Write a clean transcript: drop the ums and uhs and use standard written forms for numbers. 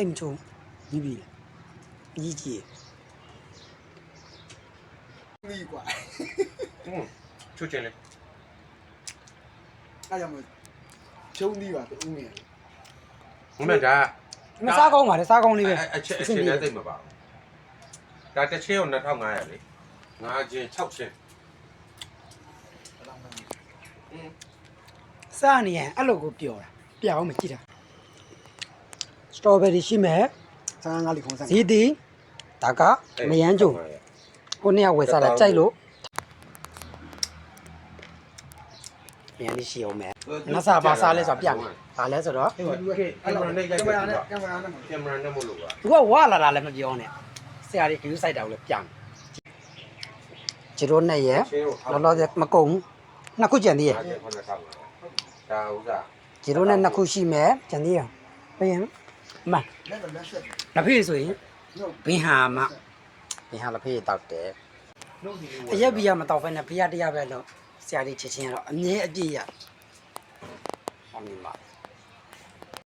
တိတ်မချုံကြီးပြီကြီးကြီး မိကွာ ချွတ်ချင်လေ အဲ့ကြောင့်မချုံးပြီးပါတူးနေ ဘုမေဒါ မစားကောင်းပါလေစားကောင်းလေးပဲ အချက်နဲ့သိမ့်မပါဘူးဒါတစ်ချင်းကို2500လေငါးချင်း6ချင်း စားနေရင်အဲ့လိုကိုပျော်တာပြအောင်မကြည့်တာစတော်ဘယ်ရီရှိမယ် ဆန်းငါးလီခွန်ဆန်း ဇီတီဒါကမယန်းကြုံကိုနှစ်ယောက်ဝယ်စားလာကြိုက်လို့မယန်းလေးရှိအောင်မယ်နတ်စာပါစားလဲဆိုပြမယ်ဘာလဲဆိုတော့ အဲ့လိုကဲအဲ့လိုနဲ့ကင်မရာနဲ့ကင်မရာနဲ့ ကင်မရာနဲ့မလို့ပါ သူကဝါလာတာလည်းမပြောနဲ့ဆရာကြီးဂယူးဆိုင်တာကိုလည်းပြမယ်ဂျီရိုနဲ့ရဲ့လောလောဆယ်မကုန်နှစ်ခုကြံသေးရဲ့ ဒါဥစ္စာ ဂျီရိုနဲ့နှစ်ခုရှိမယ်ကြံသေးရပြင်မ လက်လက်ဆက် လက်ဖေးဆိုရင်ဘင်းဟာမဘင်းဟာလက်ဖေးတောက်တယ်အရက်ဘီယာမတောက်ဖဲနဲ့ဘီယာတရားပဲလို့ဆရာကြီးချစ်ချင်းကတော့အမြဲအပြည့်ရအမီမ